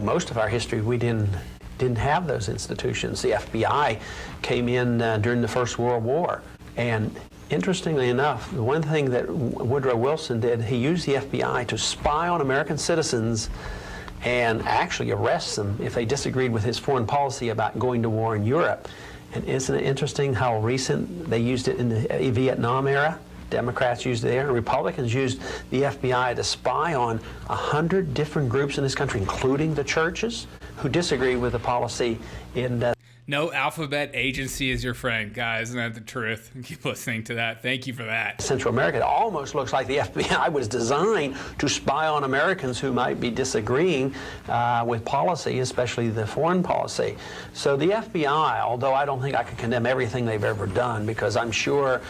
most of our history, we didn't have those institutions. The FBI came in during the First World War. And interestingly enough, the one thing that Woodrow Wilson did, he used the FBI to spy on American citizens and actually arrest them if they disagreed with his foreign policy about going to war in Europe. And isn't it interesting how recent they used it in the Vietnam era? Democrats used it there, and Republicans used the FBI to spy on 100 different groups in this country, including the churches, who disagree with the policy in No alphabet agency is your friend, guys. Isn't that the truth? Keep listening to that. Thank you for that. Central America. It almost looks like the FBI was designed to spy on Americans who might be disagreeing with policy, especially the foreign policy. So the FBI, although I don't think I could condemn everything they've ever done, because I'm sure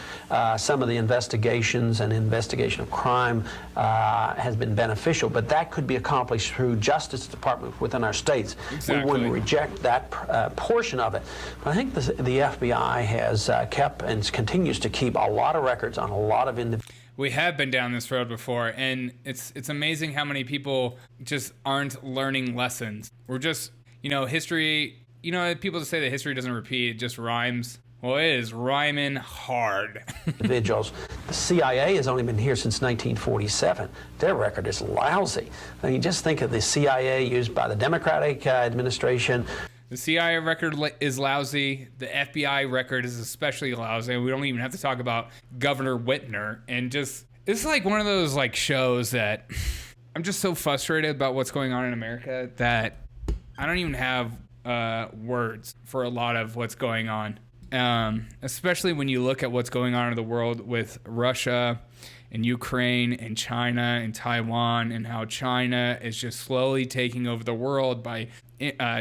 some of the investigations and investigation of crime has been beneficial, but that could be accomplished through Justice Department within our states. Exactly. We wouldn't reject that portion of it. But I think the FBI has kept and continues to keep a lot of records on a lot of individuals. We have been down this road before, and it's amazing how many people just aren't learning lessons. We're just, history, people say that history doesn't repeat, it just rhymes. Well, it is rhyming hard. Individuals. The CIA has only been here since 1947. Their record is lousy. I mean, just think of the CIA used by the Democratic administration. The CIA record is lousy. The FBI record is especially lousy. We don't even have to talk about Governor Whitmer. And just, it's like one of those shows that I'm just so frustrated about what's going on in America that I don't even have words for a lot of what's going on. Especially when you look at what's going on in the world with Russia and Ukraine and China and Taiwan, and how China is just slowly taking over the world by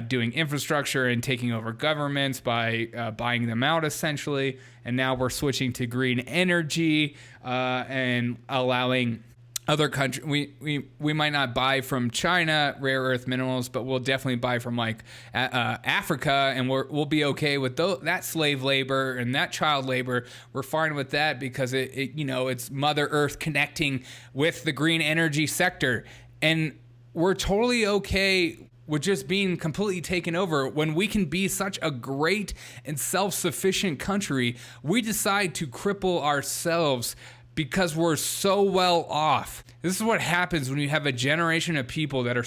doing infrastructure and taking over governments by buying them out, essentially. And now we're switching to green energy and allowing other countries. We might not buy from China rare earth minerals, but we'll definitely buy from Africa, and we'll be okay with that slave labor and that child labor. We're fine with that because it's Mother Earth connecting with the green energy sector, and we're totally okay with just being completely taken over. When we can be such a great and self-sufficient country, we decide to cripple ourselves because we're so well off. This is what happens when you have a generation of people that are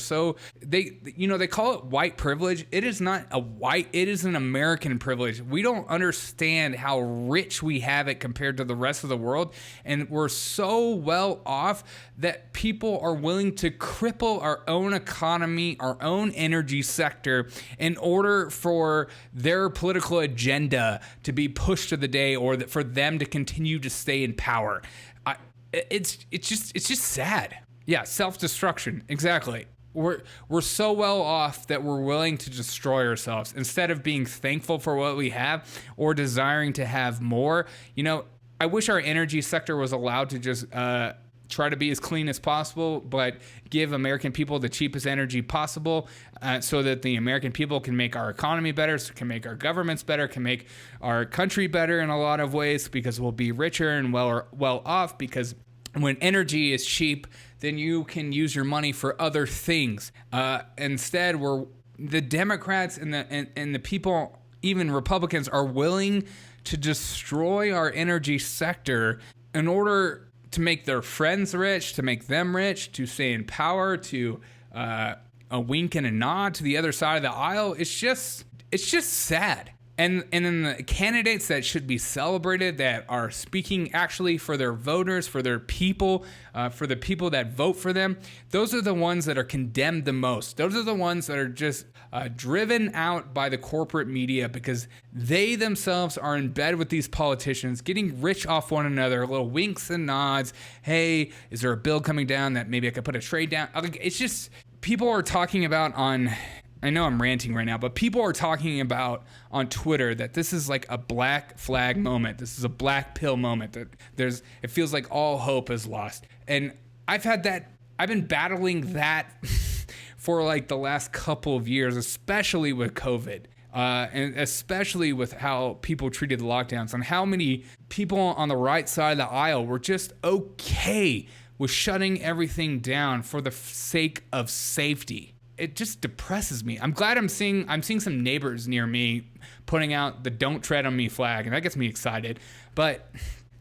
they call it white privilege. It is not it is an American privilege. We don't understand how rich we have it compared to the rest of the world. And we're so well off that people are willing to cripple our own economy, our own energy sector, in order for their political agenda to be pushed to the day, or for them to continue to stay in power. It's just sad. Yeah, self-destruction. Exactly. We're so well off that we're willing to destroy ourselves instead of being thankful for what we have or desiring to have more. I wish our energy sector was allowed to just try to be as clean as possible, but give American people the cheapest energy possible, so that the American people can make our economy better, can make our governments better, can make our country better in a lot of ways, because we'll be richer and well off, because when energy is cheap, then you can use your money for other things. Instead, the Democrats and the people, even Republicans, are willing to destroy our energy sector in order to make their friends rich, to make them rich, to stay in power, to a wink and a nod to the other side of the aisle. It's just sad. And then the candidates that should be celebrated, that are speaking actually for their voters, for their people, for the people that vote for them, those are the ones that are condemned the most. Those are the ones that are just driven out by the corporate media, because they themselves are in bed with these politicians, getting rich off one another, little winks and nods. Hey, is there a bill coming down that maybe I could put a trade down? It's just, people are talking about I know I'm ranting right now, but people are talking about on Twitter that this is like a black flag moment. This is a black pill moment, that it feels like all hope is lost. And I've been battling that for the last couple of years, especially with COVID, and especially with how people treated the lockdowns, and how many people on the right side of the aisle were just okay with shutting everything down for the sake of safety. it just depresses me. I'm glad I'm seeing some neighbors near me putting out the "Don't Tread on Me" flag, and that gets me excited. But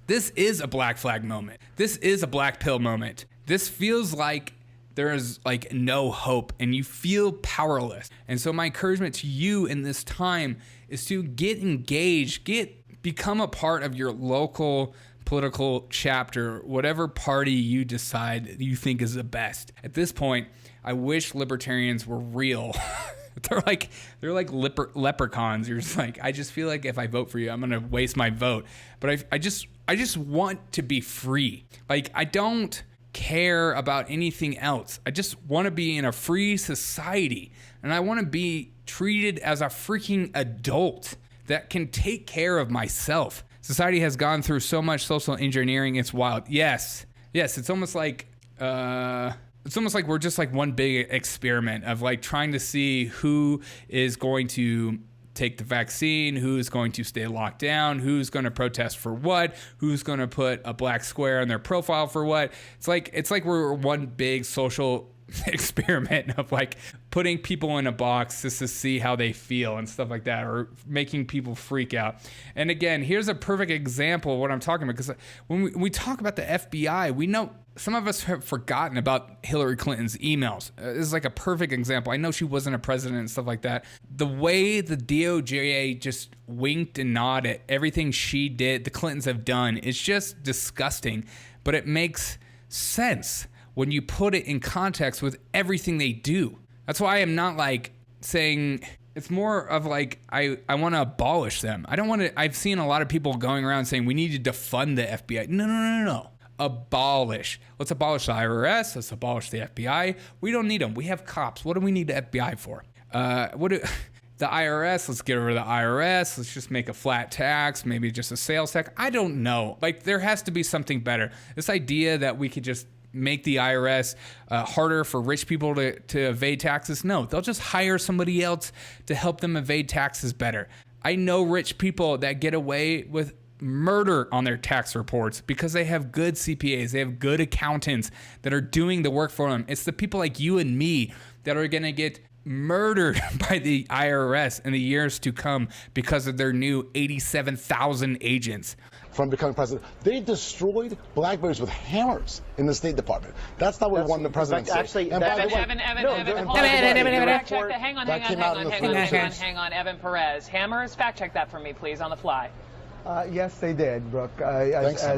this is a black flag moment. This is a black pill moment. This feels like there is like no hope and you feel powerless. And so my encouragement to you in this time is to get engaged, become a part of your local political chapter, whatever party you decide you think is the best. At this point, I wish libertarians were real. They're like leprechauns. You're just like, I just feel like if I vote for you, I'm gonna waste my vote. But I just want to be free. Like, I don't care about anything else. I just want to be in a free society, and I want to be treated as a freaking adult that can take care of myself. Society has gone through so much social engineering. It's wild. Yes. It's almost like we're just like one big experiment of like trying to see who is going to take the vaccine, who's going to stay locked down, who's going to protest for what, who's going to put a black square in their profile for what. It's like we're one big social experiment of like putting people in a box just to see how they feel and stuff like that, or making people freak out. And again, here's a perfect example of what I'm talking about, because when we talk about the FBI, we know some of us have forgotten about Hillary Clinton's emails. This is like a perfect example. I know she wasn't a president and stuff like that. The way the DOJ just winked and nodded at everything she did, the Clintons have done, is just disgusting, but it makes sense when you put it in context with everything they do. That's why I'm not like saying, it's more of like, I want to abolish them. I don't want to, I've seen a lot of people going around saying we need to defund the FBI. No. Abolish. Let's abolish the IRS. Let's abolish the FBI. We don't need them. We have cops. What do we need the FBI for? The IRS, let's get rid of the IRS. Let's just make a flat tax, maybe just a sales tax. I don't know. Like, there has to be something better. This idea that we could just make the IRS harder for rich people to evade taxes. No, they'll just hire somebody else to help them evade taxes better. I know rich people that get away with murder on their tax reports because they have good CPAs, they have good accountants that are doing the work for them. It's the people like you and me that are going to get murdered by the IRS in the years to come because of their new 87,000 agents. From becoming president, they destroyed BlackBerries with hammers in the State Department. That's not what won the presidency. Actually, and Evan, hang on, Evan Perez. Hammers, fact check that for me, please, on the fly. Yes, they did, Brooke. As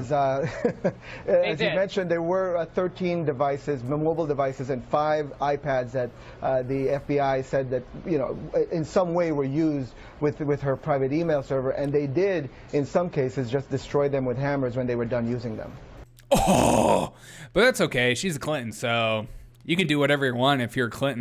you mentioned, there were 13 devices, mobile devices, and 5 iPads that the FBI said that, in some way were used with her private email server, and they did, in some cases, just destroy them with hammers when they were done using them. Oh, but that's okay. She's a Clinton, so you can do whatever you want if you're a Clinton.